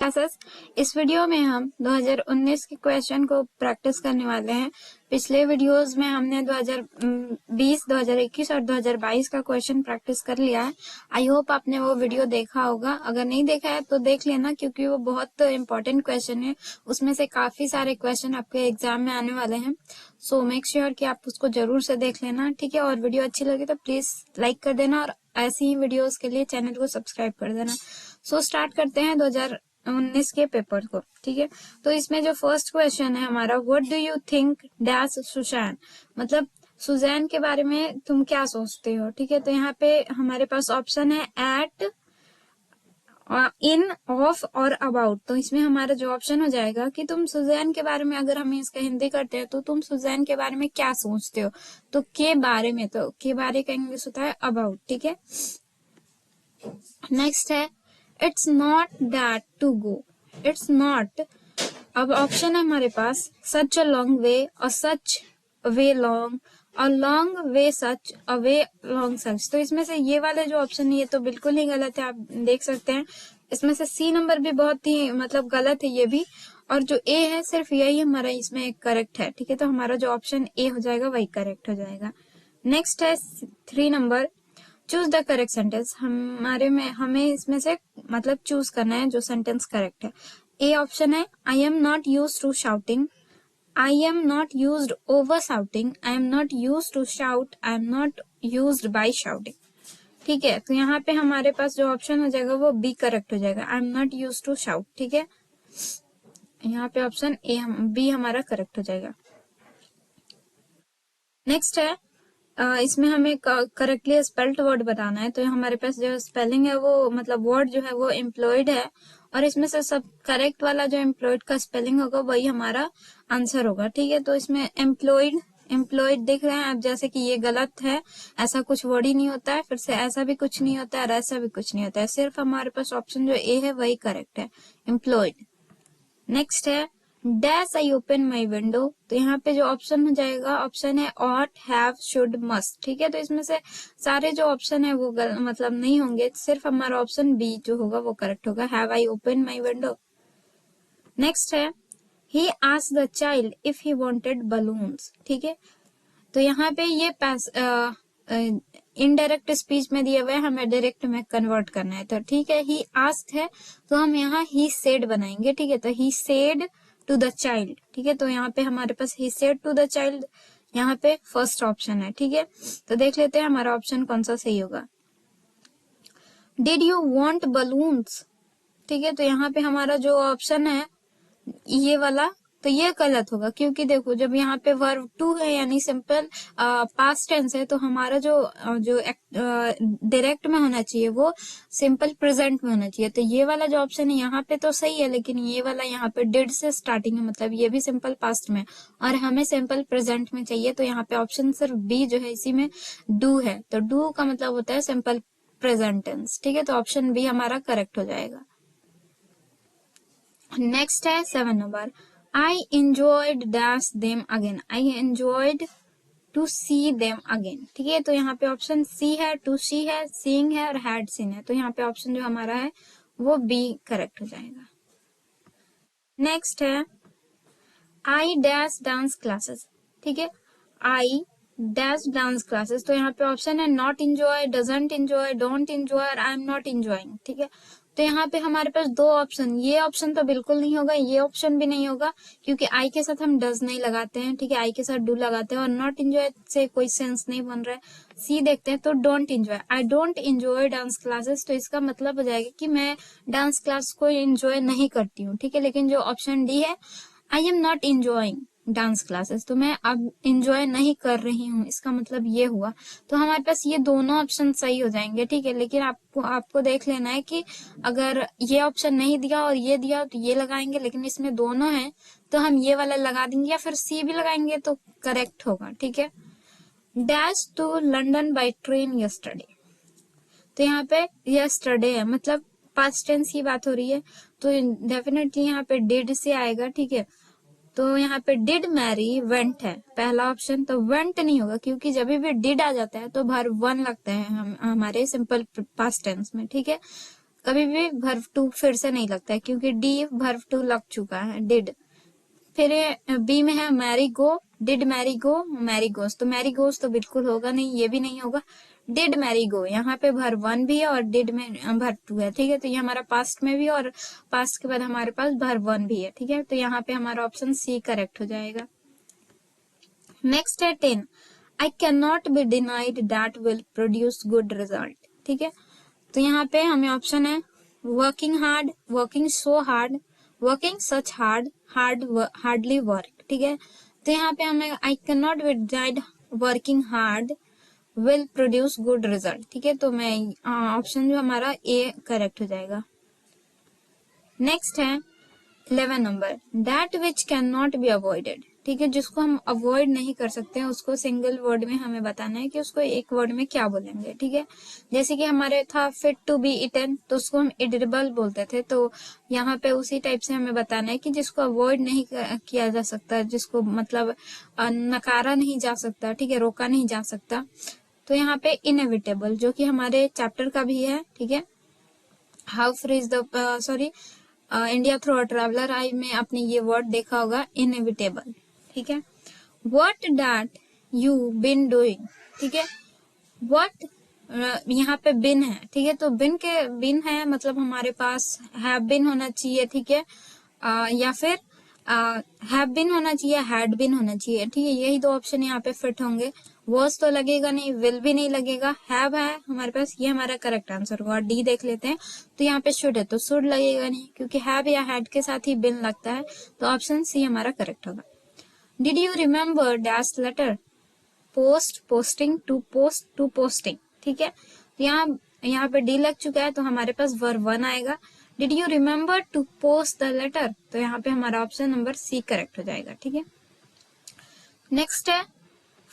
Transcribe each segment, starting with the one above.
Classes. इस video में हम 2019 के क्वेश्चन को प्रैक्टिस करने वाले हैं। पिछले वीडियोस में हमने 2020, 2021 और 2022 का क्वेश्चन प्रैक्टिस कर लिया है। आई होप आपने वो वीडियो देखा होगा। अगर नहीं देखा है तो देख लेना, क्योंकि वो बहुत इंपॉर्टेंट क्वेश्चन है। उसमें से काफी सारे क्वेश्चन आपके एग्जाम में आने वाले हैं। सो मेक श्योर कि आप उसको जरूर से देख लेना, ठीक है। और वीडियो अच्छी लगी तो प्लीज लाइक कर देना और ऐसी ही वीडियोस के लिए चैनल को सब्सक्राइब कर देना। सो स्टार्ट करते हैं 2019 के पेपर को, ठीक है। तो इसमें जो फर्स्ट क्वेश्चन है हमारा, what do you think dash Susan, मतलब सुजैन के बारे में तुम क्या सोचते हो, ठीक है। तो यहाँ पे हमारे पास ऑप्शन है एट, इन, ऑफ और अबाउट। तो इसमें हमारा जो ऑप्शन हो जाएगा कि तुम सुजैन के बारे में, अगर हम इसका हिंदी करते हैं तो तुम सुजैन के बारे में क्या सोचते हो। तो के बारे में, तो के बारे का इंग्लिश होता है अबाउट, ठीक है। नेक्स्ट है it's not that to go, it's not. अब ऑप्शन है हमारे पास सच अ लॉन्ग वे, और such way long, a long way such, a way long such. तो इसमें से ये वाले जो ऑप्शन है ये तो बिल्कुल ही गलत है, आप देख सकते हैं। इसमें से सी नंबर भी बहुत ही मतलब गलत है ये भी, और जो ए है सिर्फ यही हमारा इसमें करेक्ट है, ठीक है। तो हमारा जो ऑप्शन ए हो जाएगा वही करेक्ट हो जाएगा। नेक्स्ट है 3 number, choose the correct sentence. हमें इसमें से मतलब चूज करना है जो सेंटेंस करेक्ट है। ए ऑप्शन है I am not use to shouting, I am not use over shouting, I am not use to shout, I am not use by shouting, ठीक है। तो यहाँ पे हमारे पास जो ऑप्शन हो जाएगा वो बी करेक्ट हो जाएगा, I am not use to shout, ठीक है। यहाँ पे ऑप्शन ए बी हमारा करेक्ट हो जाएगा। नेक्स्ट है इसमें हमें करेक्टली स्पेल्ड वर्ड बताना है। तो हमारे पास जो स्पेलिंग है वो मतलब वर्ड जो है वो एम्प्लॉयड है, और इसमें से सब करेक्ट वाला जो एम्प्लॉयड का स्पेलिंग होगा वही हमारा आंसर होगा, ठीक है। तो इसमें एम्प्लॉयड, एम्प्लॉयड देख रहे हैं आप, जैसे कि ये गलत है, ऐसा कुछ वर्ड ही नहीं होता है, फिर से ऐसा भी कुछ नहीं होता है और ऐसा भी कुछ नहीं होता है। सिर्फ हमारे पास ऑप्शन जो ए है वही करेक्ट है, एम्प्लॉयड। नेक्स्ट है dash I open my window. तो यहाँ पे जो ऑप्शन हो जाएगा ऑप्शन है ऑट, हैव, शुड, मस्ट, ठीक है। तो इसमें से सारे जो ऑप्शन है वो मतलब नहीं होंगे, सिर्फ हमारा ऑप्शन बी जो होगा वो करेक्ट होगा, have I open my window. Next है he asked the child if he wanted balloons, ठीक है। तो यहाँ पे ये इनडायरेक्ट स्पीच में दिए हुए, हमें डायरेक्ट में कन्वर्ट करना है। तो ठीक है, ही आस्क्ड है तो हम यहाँ ही सेड बनाएंगे, ठीक है। तो he said to the child, ठीक है। तो यहाँ पे हमारे पास he said to the child यहाँ पे फर्स्ट ऑप्शन है, ठीक है। तो देख लेते हैं हमारा ऑप्शन कौन सा सही होगा। डिड यू वांट बलून्स, ठीक है। तो यहाँ पे हमारा जो ऑप्शन है ये वाला, तो ये गलत होगा, क्योंकि देखो जब यहाँ पे वर्ब टू है यानी सिंपल पास्ट टेंस है, तो हमारा जो डायरेक्ट में होना चाहिए वो सिंपल प्रेजेंट में होना चाहिए। तो ये वाला जो ऑप्शन है यहाँ पे तो सही है, लेकिन ये वाला यहाँ पे डिड से स्टार्टिंग है, मतलब ये भी सिंपल पास्ट में और हमें सिंपल प्रेजेंट में चाहिए। तो यहाँ पे ऑप्शन सिर्फ बी जो है इसी में डू है, तो डू का मतलब होता है सिंपल प्रेजेंट टेंस, ठीक है। तो ऑप्शन बी हमारा करेक्ट हो जाएगा। नेक्स्ट है 7 number, I enjoyed dash them again, I enjoyed to see them again, ठीक है। तो यहाँ पे ऑप्शन सी है, टू सी है, सीइंग है और हैड सीन है। तो यहाँ पे ऑप्शन जो हमारा है वो बी करेक्ट हो जाएगा। नेक्स्ट है आई डैश डांस क्लासेस, ठीक है। आई डैश डांस क्लासेस, तो यहाँ पे ऑप्शन है not enjoy, doesn't enjoy, don't enjoy और आई एम नॉट इंजॉइंग, ठीक है। तो यहाँ पे हमारे पास दो ऑप्शन, ये ऑप्शन तो बिल्कुल नहीं होगा, ये ऑप्शन भी नहीं होगा, क्योंकि आई के साथ हम डज नहीं लगाते हैं, ठीक है। आई के साथ डू लगाते हैं और नॉट इंजॉय से कोई सेंस नहीं बन रहा है। सी देखते हैं तो don't enjoy, I don't enjoy dance classes, तो इसका मतलब हो जाएगा कि मैं डांस क्लास को इंजॉय नहीं करती हूँ, ठीक है। लेकिन जो ऑप्शन डी है I am not enjoying dance classes, तो मैं अब इंजॉय नहीं कर रही हूँ, इसका मतलब ये हुआ। तो हमारे पास ये दोनों ऑप्शन सही हो जाएंगे, ठीक है। लेकिन आपको देख लेना है कि अगर ये ऑप्शन नहीं दिया और ये दिया तो ये लगाएंगे, लेकिन इसमें दोनों है तो हम ये वाला लगा देंगे या फिर सी भी लगाएंगे तो करेक्ट होगा, ठीक है। Dash to London by train yesterday, तो यहाँ पे यस्टरडे है, मतलब पास्ट टेंस की बात हो रही है, तो डेफिनेटली यहाँ पे डिड से आएगा, ठीक है। तो यहाँ पे डिड मैरी वेंट है पहला ऑप्शन, तो वेंट नहीं होगा, क्योंकि जब भी डिड आ जाता है तो भर वन लगता है हमारे सिंपल पास्ट टेंस में, ठीक है। कभी भी वर्ब टू फिर से नहीं लगता है, क्योंकि डी वर्ब टू लग चुका है, डिड। फिर बी में है Mary go, did Mary go, Mary goes, तो मैरी गोस तो बिल्कुल होगा नहीं, ये भी नहीं होगा। डिड मैरी गो, यहाँ पे वर्ब वन भी है और डिड में वर्ब टू है, ठीक है। तो ये हमारा पास्ट में भी और पास्ट के बाद हमारे पास वर्ब वन भी है, ठीक है। तो यहाँ पे हमारा ऑप्शन सी करेक्ट हो जाएगा। नेक्स्ट है 10, I can not be denied that will produce good result, ठीक है। तो यहाँ पे हमें ऑप्शन है working hard, working so hard, working such hard, hardly work, ठीक है। तो यहाँ पे हमें I can not be denied working hard will produce good result, ठीक है। तो मैं ऑप्शन जो हमारा ए करेक्ट हो जाएगा। नेक्स्ट है 11 number, that which can not be avoided, ठीक है। जिसको हम अवॉइड नहीं कर सकते हैं उसको सिंगल वर्ड में हमें बताना है कि उसको एक वर्ड में क्या बोलेंगे, ठीक है। जैसे कि हमारे था फिट टू बी इटन, तो उसको हम एडिबल बोलते थे, तो यहाँ पे उसी टाइप से हमें बताना है कि जिसको अवॉइड नहीं किया जा सकता, जिसको मतलब नकारा नहीं जा सकता, ठीक है, रोका नहीं जा सकता। तो यहाँ पे इनएविटेबल, जो कि हमारे चैप्टर का भी है, ठीक है। How free is the sorry India through a traveller, I में आपने ये वर्ड देखा होगा, इनएविटेबल, ठीक है। What that you been doing, ठीक है। व्हाट यहाँ पे बिन है, ठीक है। तो बिन है मतलब हमारे पास हैव बिन होना चाहिए, ठीक है, या फिर हैव बिन होना चाहिए, हैड बिन होना चाहिए, ठीक है। यही दो ऑप्शन यहाँ पे फिट होंगे। वॉज तो लगेगा नहीं, विल भी नहीं लगेगा, हैव है हमारे पास, ये हमारा करेक्ट आंसर होगा। डी देख लेते हैं, तो यहाँ पे शुड है, तो शुड लगेगा नहीं, क्योंकि हैव या हैड के साथ ही बिन लगता है, तो ऑप्शन सी हमारा करेक्ट होगा। Did you remember dash letter, post, posting, to post, to posting, ठीक है। तो यहाँ पे डी लग चुका है, तो हमारे पास वर्ब वन आएगा। Did you remember to post the letter, तो यहाँ पे हमारा ऑप्शन नंबर सी करेक्ट हो जाएगा, ठीक है। नेक्स्ट है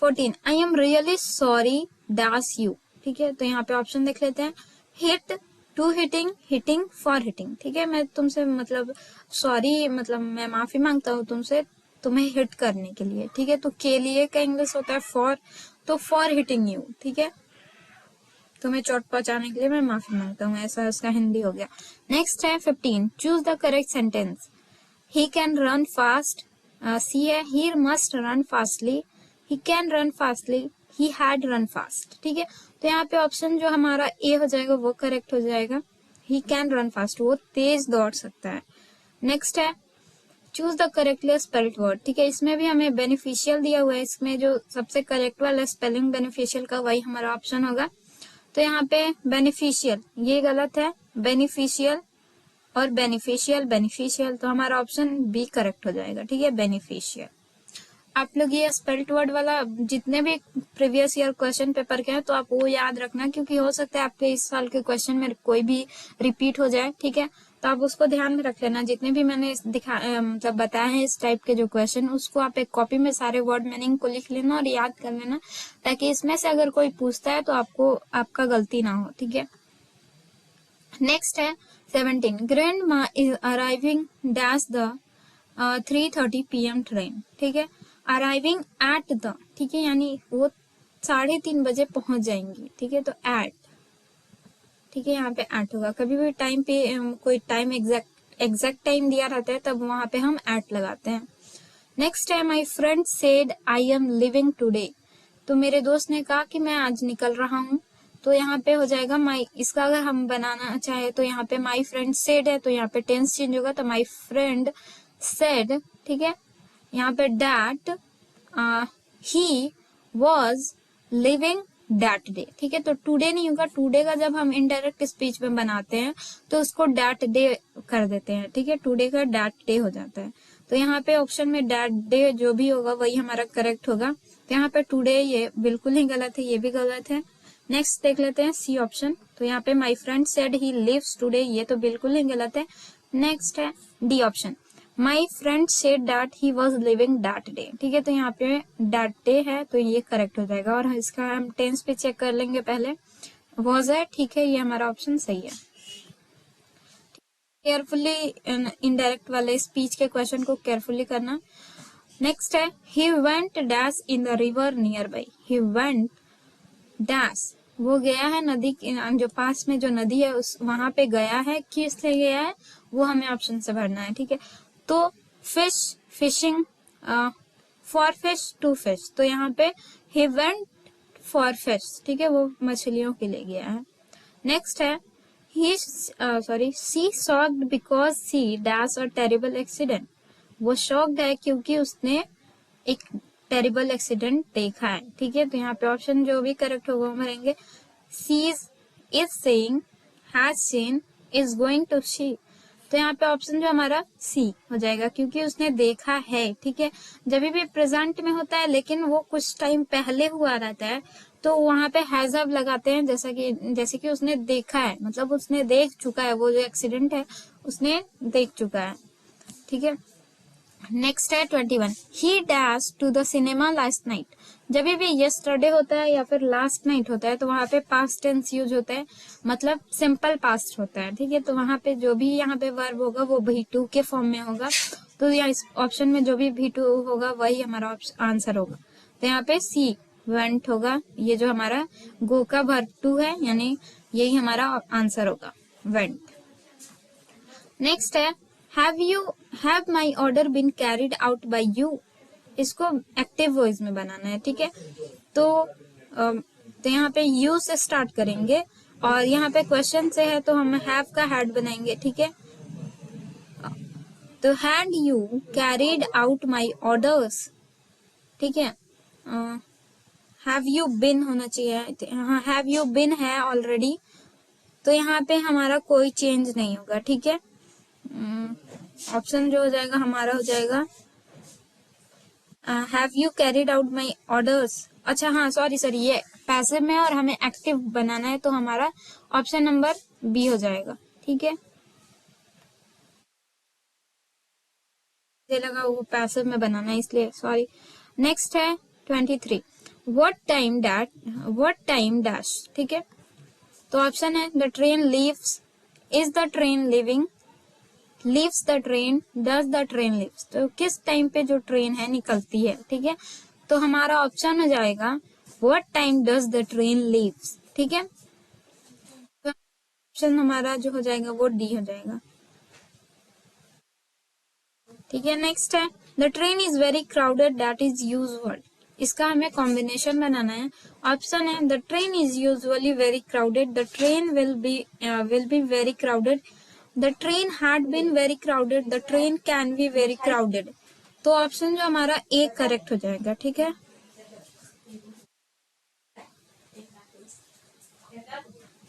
14, I am really sorry dash you, ठीक है। तो यहाँ पे ऑप्शन देख लेते हैं, hit, to hitting, hitting, for hitting, ठीक है। मैं तुमसे मतलब सॉरी मतलब मैं माफी मांगता हूँ तुमसे, तुम्हें हिट करने के लिए, ठीक है। तो के लिए का इंग्लिश होता है फॉर, तो फॉर हिटिंग यू, ठीक है। तुम्हें चोट पहुंचाने के लिए मैं माफी मांगता हूँ, ऐसा उसका हिंदी हो गया। नेक्स्ट है 15, choose the correct sentence. He can run fast, C है, he must run fastly, he can run fastly, he had run fast, ठीक है। तो यहाँ पे ऑप्शन जो हमारा ए हो जाएगा वो करेक्ट हो जाएगा। ही कैन रन फास्ट, वो तेज दौड़ सकता है। नेक्स्ट है choose the correctly spelled word, ठीक है। इसमें भी हमें बेनिफिशियल दिया हुआ है, इसमें जो सबसे करेक्ट वाला स्पेलिंग बेनिफिशियल का वही हमारा ऑप्शन होगा। तो यहाँ पे बेनिफिशियल ये गलत है, बेनिफिशियल और बेनिफिशियल, बेनिफिशियल, तो हमारा ऑप्शन बी करेक्ट हो जाएगा, ठीक है, बेनिफिशियल। आप लोग ये स्पेल्ट वर्ड वाला जितने भी प्रीवियस ईयर क्वेश्चन पेपर के हैं तो आप वो याद रखना, क्योंकि हो सकता है आपके इस साल के क्वेश्चन में कोई भी रिपीट हो जाए, ठीक है। तो आप उसको ध्यान में रख लेना, जितने भी मैंने मतलब बताए हैं इस टाइप के जो क्वेश्चन, उसको आप एक कॉपी में सारे वर्ड मीनिंग को लिख लेना और याद कर लेना, ताकि इसमें से अगर कोई पूछता है तो आपको आपका गलती ना हो, ठीक है। नेक्स्ट है 17, ग्रैंड मा is arriving dash the 3:30 PM train, ठीक है। अराइविंग एट द, ठीक है, यानी वो 3:30 बजे पहुंच जाएंगी, ठीक है। तो एट, ठीक है, यहाँ पे एट होगा। कभी भी टाइम पे कोई टाइम एग्जैक्ट टाइम दिया रहता है तब वहां पे हम एट लगाते हैं। नेक्स्ट है माई friend said I am living today, तो मेरे दोस्त ने कहा कि मैं आज निकल रहा हूँ, तो यहाँ पे हो जाएगा माई, इसका अगर हम बनाना चाहे तो यहाँ पे माई फ्रेंड सेड है, तो यहाँ पे टेंस चेंज होगा, तो माई फ्रेंड सेड, ठीक है। यहाँ पे that he was living that day, ठीक है। तो टुडे नहीं होगा, टुडे का जब हम इनडायरेक्ट स्पीच में बनाते हैं तो उसको दैट डे कर देते हैं, ठीक है। टुडे का दैट डे हो जाता है, तो यहाँ पे ऑप्शन में दैट डे जो भी होगा वही हमारा करेक्ट होगा। तो यहाँ पे टुडे ये बिल्कुल ही गलत है, ये भी गलत है। नेक्स्ट देख लेते हैं सी ऑप्शन, तो यहाँ पे my friend said he lives today, ये तो बिल्कुल ही गलत है। नेक्स्ट है D option, my friend said that he was living that day, ठीक है। तो यहाँ पे दैट डे है, तो ये करेक्ट हो जाएगा, और इसका हम टेंस पे चेक कर लेंगे पहले, वॉज है, ठीक है, ये हमारा ऑप्शन सही है। केयरफुली इनडायरेक्ट वाले स्पीच के क्वेश्चन को केयरफुली करना। नेक्स्ट है he went dash in the river near by, he went dash वो गया है नदी जो पास में जो नदी है उस वहां पे गया है, किस लिए गया है वो हमें ऑप्शन से भरना है, ठीक है। तो fish, fishing, for fish, to fish, तो यहाँ पे ही वेंट फॉर फिश, ठीक है, वो मछलियों के लिए गया है। नेक्स्ट है she shocked because she dash a terrible accident, वो शॉक्ड है क्योंकि उसने एक टेरिबल एक्सीडेंट देखा है, ठीक है। तो यहाँ पे ऑप्शन जो भी करेक्ट होगा हम भरेंगे। Sees, is saying, has seen, is going to see, तो यहाँ पे ऑप्शन जो हमारा सी हो जाएगा क्योंकि उसने देखा है, ठीक है। जब भी प्रेजेंट में होता है लेकिन वो कुछ टाइम पहले हुआ रहता है तो वहां पे हैज हैव लगाते हैं, जैसे कि उसने देखा है, मतलब उसने देख चुका है, वो जो एक्सीडेंट है उसने देख चुका है, ठीक है। नेक्स्ट है 21, he dash to the cinema last night, जब भी यस्टरडे होता है या फिर लास्ट नाइट होता है तो वहां पे पास्ट टेंस यूज होता है, मतलब सिंपल पास्ट होता है, ठीक है। तो वहां पे जो भी यहाँ पे वर्ब होगा वो V2 के फॉर्म में होगा, तो यहाँ इस ऑप्शन में जो भी V2 होगा वही हमारा आंसर होगा। तो यहाँ पे सी वेंट होगा, ये जो हमारा गो का वर्ब 2 है, यानी यही हमारा आंसर होगा, वेंट। नेक्स्ट है have my order been carried out by you, इसको एक्टिव वॉइस में बनाना है, ठीक है। तो यहाँ पे यू से स्टार्ट करेंगे और यहाँ पे क्वेश्चन से है तो हम हैव का हैड बनाएंगे, ठीक है। तो had you carried out my orders, ठीक है। हैव यू बिन होना चाहिए, हाँ हैव यू बिन है ऑलरेडी, तो यहाँ पे हमारा कोई चेंज नहीं होगा, ठीक है। ऑप्शन जो हो जाएगा हमारा हो जाएगा have you carried out my orders, अच्छा हाँ सॉरी ये पैसिव में और हमें एक्टिव बनाना है तो हमारा ऑप्शन नंबर बी हो जाएगा, ठीक है। मुझे लगा वो पैसिव में बनाना है इसलिए सॉरी। नेक्स्ट है 23, व्हाट टाइम डैश, ठीक है। तो ऑप्शन है the train leaves, is the train living, leaves the train, does the train leaves, तो किस टाइम पे जो ट्रेन है निकलती है, ठीक है। तो हमारा ऑप्शन हो जाएगा what time does the train leaves, ठीक है। तो ऑप्शन हमारा जो हो जाएगा वो डी हो जाएगा, ठीक है। नेक्स्ट है the train is very crowded that is usual, इसका हमें कॉम्बिनेशन बनाना है। ऑप्शन है the train is usually very crowded, the train will be very crowded, the train had been very crowded, the train can be very crowded, तो option जो हमारा A correct हो जाएगा, ठीक है।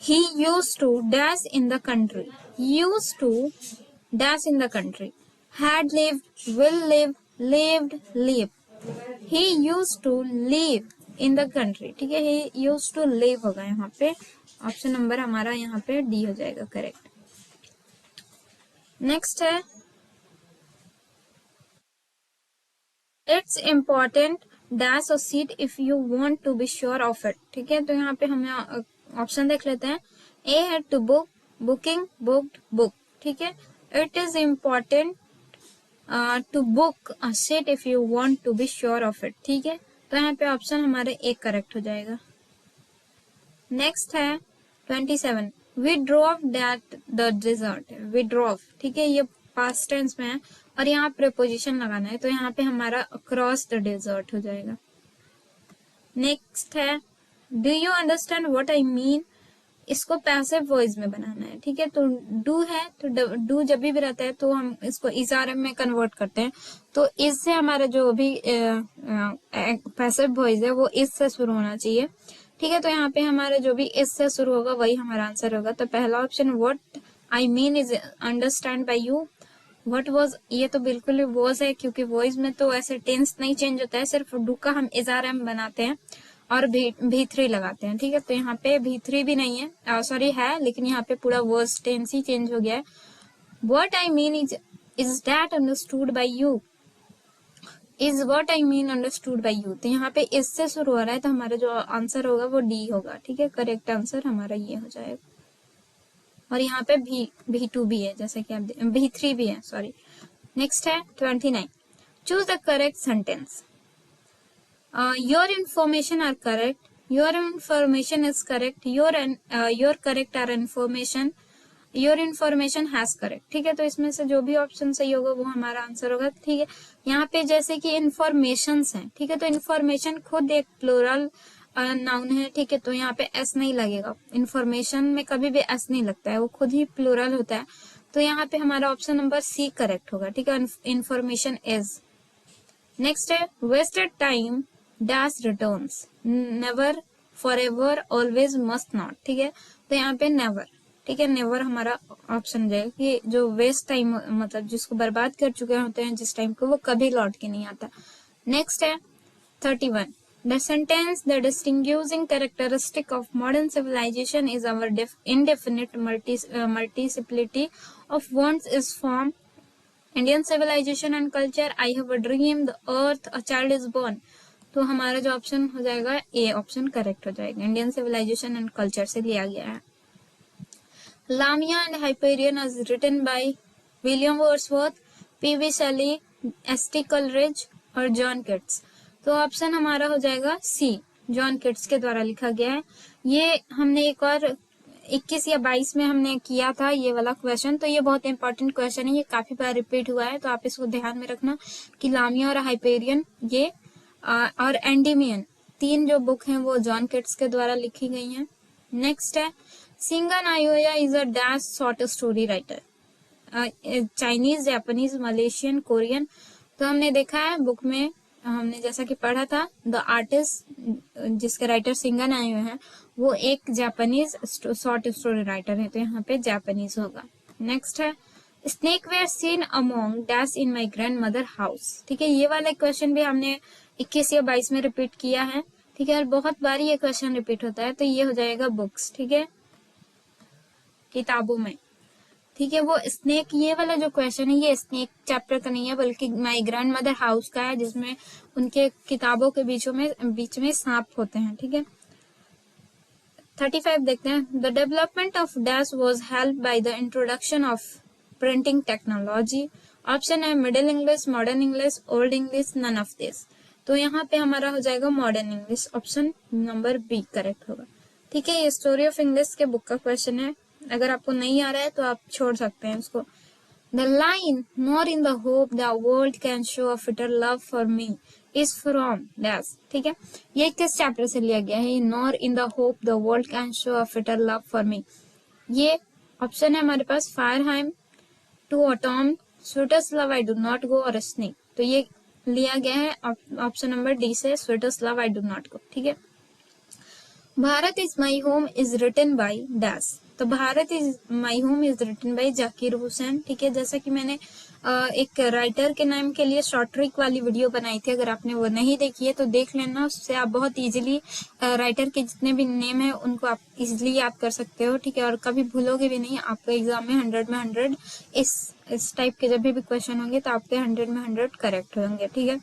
He used to dash in the country, used to dash in the country, had lived, will live, lived, live, he used to live in the country, ठीक है। he used to live होगा यहाँ पे, option number हमारा यहाँ पे D हो जाएगा करेक्ट। नेक्स्ट है it's important dash a seat if you want to be sure of it, ठीक है। तो यहाँ पे हमें ऑप्शन देख लेते हैं। ए है to book, booking, booked, book, ठीक है। It is important to book a seat if you want to be sure of it, ठीक है। तो यहाँ पे ऑप्शन हमारे एक करेक्ट हो जाएगा। नेक्स्ट है 27, we drove that the desert, we drove, ठीक है, ये पास्ट टेंस में है और यहाँ प्रीपोजिशन लगाना है तो यहाँ पे हमारा अक्रॉस द डेजर्ट हो जाएगा। नेक्स्ट है do you understand what I mean, इसको पैसिव वॉइस में बनाना है, ठीक है। तो डू है तो डू जब भी रहता है तो हम इसको इज़ारम में कन्वर्ट करते हैं, तो इससे हमारा जो भी पैसिव वॉइस है वो इससे शुरू होना चाहिए, ठीक है। तो यहाँ पे हमारा जो भी इससे शुरू होगा वही हमारा आंसर होगा। तो पहला option what I mean is understand by you, what was, ये तो बिल्कुल वॉज है क्योंकि वॉइस में तो ऐसे टेंस नहीं चेंज होता है, सिर्फ डू का हम इज़ारम बनाते हैं और भी3 लगाते हैं, ठीक है। तो यहाँ पे भी3 भी नहीं है, सॉरी है, लेकिन यहाँ पे पूरा वर्स टेंस ही चेंज हो गया है। What I mean is that understood by you, is what I mean understood by you, तो यहाँ पे इससे शुरू हो रहा है तो हमारा जो आंसर होगा वो डी होगा, ठीक है। करेक्ट आंसर हमारा ये हो जाएगा। और यहाँ पे भी2 भी है, जैसे कि आप भी3 भी है, सॉरी। नेक्स्ट है 29, choose the correct sentence, your information are correct, your information is correct, your correct are information, your information has correct. ठीक है, तो इसमें से जो भी ऑप्शन सही होगा वो हमारा आंसर होगा। ठीक है, यहाँ पे जैसे कि इन्फॉर्मेशन है, ठीक है, तो इन्फॉर्मेशन खुद एक प्लूरल नाउन है। ठीक है, तो यहाँ पे एस नहीं लगेगा, इन्फॉर्मेशन में कभी भी एस नहीं लगता है, वो खुद ही प्लूरल होता है। तो यहाँ पे हमारा ऑप्शन नंबर सी करेक्ट होगा। ठीक है, इन्फॉर्मेशन इज। नेक्स्ट है wasted time dash returns, never, forever, always, must not. ठीक है, तो यहाँ पे नेवर, ठीक है, नेवर हमारा ऑप्शन हो जाएगा कि जो वेस्ट टाइम मतलब जिसको बर्बाद कर चुके होते हैं जिस टाइम को, वो कभी लौट के नहीं आता। नेक्स्ट है 31, the sentence the distinguishing characteristic of modern civilisation is our indefinite multiplicity of wants is form Indian civilization and culture, I have a dream, the earth, a child is born। तो हमारा जो option हो जाएगा A option correct हो जाएगा, Indian civilisation and culture से लिया गया है। Lamia and Hyperion is written by William Wordsworth, PV Shelley, ST. Coleridge और जॉन किट्स। तो ऑप्शन हमारा हो जाएगा सी, जॉन किट्स के द्वारा लिखा गया है। ये हमने एक और 21 या 22 में हमने किया था ये वाला क्वेश्चन, तो ये बहुत इंपॉर्टेंट क्वेश्चन है, ये काफी बार रिपीट हुआ है, तो आप इसको ध्यान में रखना कि लामिया और हाइपेरियन ये और एंडीमियन, तीन जो बुक हैं वो जॉन किट्स के द्वारा लिखी गई हैं। नेक्स्ट है सिंगा नायोया is a dash short story writer, Chinese, Japanese, Malaysian, Korean. तो हमने देखा है बुक में, हमने जैसा कि पढ़ा था, द आर्टिस्ट जिसके राइटर सिंगा नायोया हैं वो एक जापानीज शॉर्ट स्टोरी राइटर है, तो यहाँ पे जापानीज होगा। नेक्स्ट है snake where seen among dash in my grandmother house. ठीक है, ये वाला क्वेश्चन भी हमने 21 या 22 में रिपीट किया है। ठीक है, और बहुत बार ये क्वेश्चन रिपीट होता है, तो ये हो जाएगा बुक्स, ठीक है, किताबों में। ठीक है, वो स्नेक, ये वाला जो क्वेश्चन है ये स्नेक चैप्टर का नहीं है बल्कि माई ग्रैंड मदर हाउस का है, जिसमें उनके किताबों के बीच में सांप होते हैं। ठीक है, 35 देखते हैं। The development of dash was help by the introduction of printing technology. Option है middle English, modern English, old English, none of this. तो यहाँ पे हमारा हो जाएगा modern English, option number B correct होगा। ठीक है, ये स्टोरी ऑफ इंग्लिश के बुक का क्वेश्चन है, अगर आपको नहीं आ रहा है तो आप छोड़ सकते हैं उसको। The line nor in the hope the world can show a fitter love for me is from dash. ठीक है, ये किस चैप्टर से लिया गया है, nor in the hope the world can show a fitter love for me. ये option है हमारे पास फायरहाइम, to autumn, sweetest love I do not go और स्नेक। तो ये लिया गया है ऑप्शन नंबर डी से, sweetest love I do not go. ठीक है, Bharat is my home is written by dash. तो Bharat is my home is written by Zakir Hussain. ठीक है, जैसा कि मैंने एक राइटर के नाम के लिए शॉर्ट ट्रिक वाली वीडियो बनाई थी, अगर आपने वो नहीं देखी है तो देख लेना, उससे आप बहुत इजीली राइटर के जितने भी नेम है उनको आप इजीली याद कर सकते हो। ठीक है, और कभी भूलोगे भी नहीं, आपका एग्जाम में 100 में 100 इस टाइप के जब भी क्वेश्चन होंगे तो आपके 100 में 100 करेक्ट होंगे। ठीक है,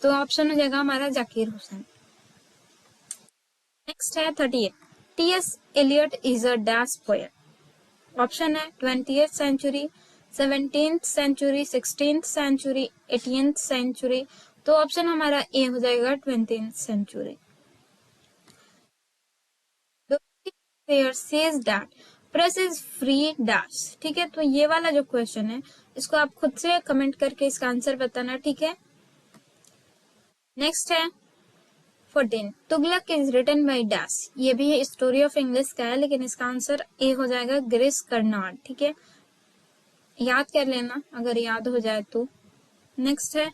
तो ऑप्शन हो जाएगा हमारा जाकिर हुसैन। नेक्स्ट है 38, T S. Eliot is a dash poet. Option है 20th century, 17th century, 16th century, 18th century. तो ऑप्शन हमारा ए हो जाएगा 20th century. Says that press is free dash. ठीक है, तो ये वाला जो क्वेश्चन है इसको आप खुद से कमेंट करके इसका आंसर बताना। ठीक है, नेक्स्ट है 14, Tughlaq is written by dash. ये भी है स्टोरी ऑफ इंग्लिश का है, लेकिन इसका आंसर ए हो जाएगा गिरीश कर्नाड। ठीक है, याद कर लेना अगर याद हो जाए तो। नेक्स्ट है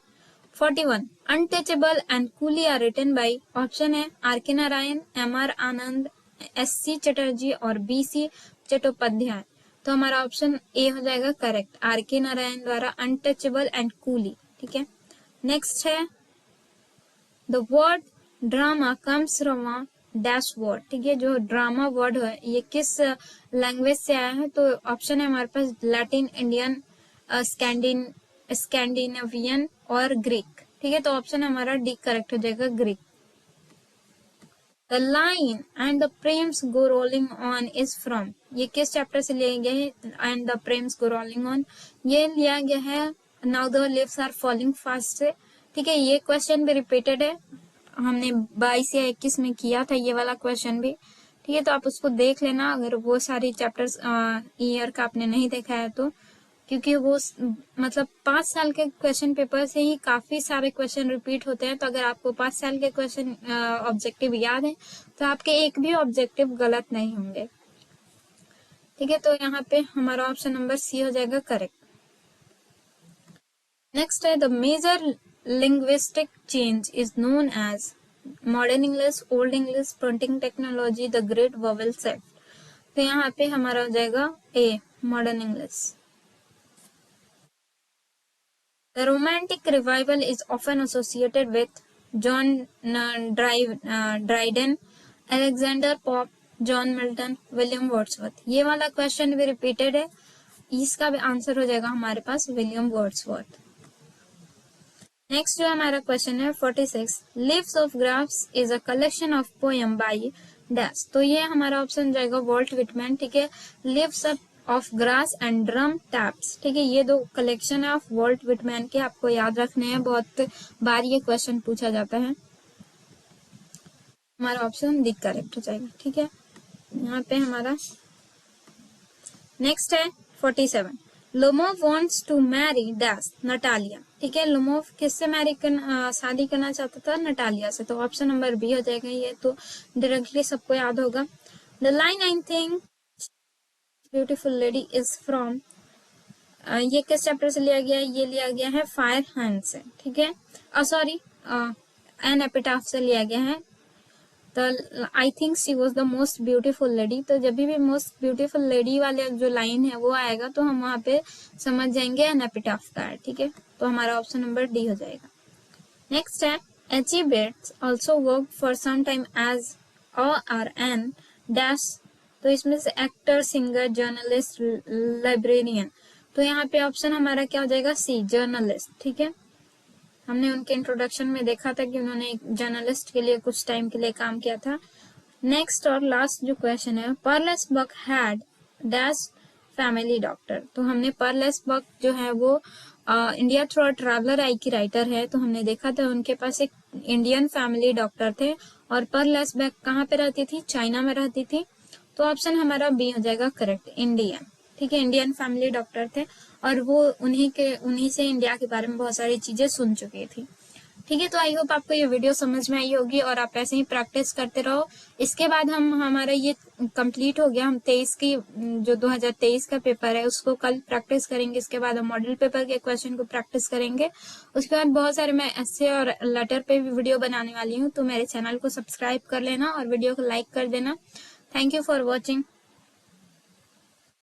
41, untouchable and coolie are written by. Option है R K Narayan, M R Anand, S C Chatterjee और बी सी चट्टोपाध्याय। तो हमारा ऑप्शन ए हो जाएगा करेक्ट, आर के नारायण द्वारा अनटचेबल एंड कूली। ठीक है, नेक्स्ट है the word drama comes from a dash word. ठीक है, जो ड्रामा वर्ड है ये किस लैंग्वेज से आया है, तो ऑप्शन है हमारे पास लैटिन, इंडियन, स्कैंडिनेवियन और ग्रीक। ठीक है, तो ऑप्शन हमारा डी करेक्ट हो जाएगा, Greek. The line and the prams go rolling on is from, ये किस चैप्टर से लिया गया है, and the prams go rolling on ये लिया गया है now the leaves are falling fast से। ठीक है, ये क्वेश्चन भी रिपीटेड है हमने 22 या 21 में किया था ये वाला क्वेश्चन भी, ठीक है। तो आप उसको देख लेना अगर वो सारी चैप्टर्स ईयर का आपने नहीं देखा है तो, क्योंकि वो मतलब 5 साल के क्वेश्चन पेपर से ही काफी सारे क्वेश्चन रिपीट होते हैं। तो अगर आपको 5 साल के क्वेश्चन ऑब्जेक्टिव याद है तो आपके एक भी ऑब्जेक्टिव गलत नहीं होंगे, ठीक है। तो यहाँ पे हमारा ऑप्शन नंबर सी हो जाएगा करेक्ट। नेक्स्ट है the major linguistic change is known as modern English, old English, printing technology, the great vowel shift. तो यहाँ पे हमारा हो जाएगा A modern English. The Romantic Revival is often associated with John Dryden, Alexander Pope, John Milton, William Wordsworth. ये वाला question भी repeated है, इसका भी आंसर हो जाएगा हमारे पास विलियम वर्ड्सवर्थ। नेक्स्ट जो हमारा क्वेश्चन है 46, leaves of grass is a collection of poem by dash. तो ये हमारा ऑप्शन जाएगा वॉल्ट विटमैन, ठीक है। Leaves of grass and drum taps, ठीक है। ये दो कलेक्शन है ऑफ वॉल्ट विटमैन के, आपको याद रखने हैं, बहुत बार ये क्वेश्चन पूछा जाता है। हमारा ऑप्शन डी करेक्ट हो जाएगा, ठीक है। यहाँ पे हमारा नेक्स्ट है 47, Lomov wants to marry dash Natalia, ठीक है। लोमोव किससे शादी करना चाहता था? नटालिया से। तो ऑप्शन नंबर बी हो जाएगा, ये तो डायरेक्टली सबको याद होगा। The line I think beautiful lady is from, ये किस चैप्टर से लिया गया है? ये लिया गया है फायर हैंड से, ठीक है। सॉरी, एन एपिटाफ से लिया गया है। तो I think she was the most beautiful lady, तो जब भी मोस्ट ब्यूटीफुल लेडी वाले जो लाइन है वो आएगा तो हम वहां पे समझ जाएंगे एन एपिटाफ का है, ठीक है। तो हमारा ऑप्शन नंबर डी हो जाएगा। नेक्स्ट है H.E. Bates also worked for some time as or an dash, तो इसमें से एक्टर, सिंगर, जर्नलिस्ट, लाइब्रेरियन। तो यहाँ पे ऑप्शन हमारा क्या हो जाएगा? सी जर्नलिस्ट, ठीक है। हमने उनके इंट्रोडक्शन में देखा था कि उन्होंने एक जर्नलिस्ट के लिए कुछ टाइम के लिए काम किया था। नेक्स्ट और लास्ट जो क्वेश्चन है, पर्लेस बक हैड डैश फैमिली डॉक्टर। तो हमने पर्लेस बक जो है वो इंडिया थ्रू ट्रैवलर आई की राइटर है, तो हमने देखा था उनके पास एक इंडियन फैमिली डॉक्टर थे और पर्लेस बक कहाँ पे रहती थी? चाइना में रहती थी। तो ऑप्शन हमारा बी हो जाएगा करेक्ट, इंडियन, ठीक है। इंडियन फैमिली डॉक्टर थे और वो उन्हीं से इंडिया के बारे में बहुत सारी चीजें सुन चुकी थी, ठीक है। तो आई होप आपको ये वीडियो समझ में आई होगी और आप ऐसे ही प्रैक्टिस करते रहो। इसके बाद हमारा ये कंप्लीट हो गया। हम 23 की जो 2023 का पेपर है उसको कल प्रैक्टिस करेंगे। इसके बाद हम मॉडल पेपर के क्वेश्चन को प्रैक्टिस करेंगे। उसके बाद बहुत सारे मैं ऐसे और लेटर पे भी वीडियो बनाने वाली हूँ, तो मेरे चैनल को सब्सक्राइब कर लेना और वीडियो को लाइक कर देना। Thank you for watching.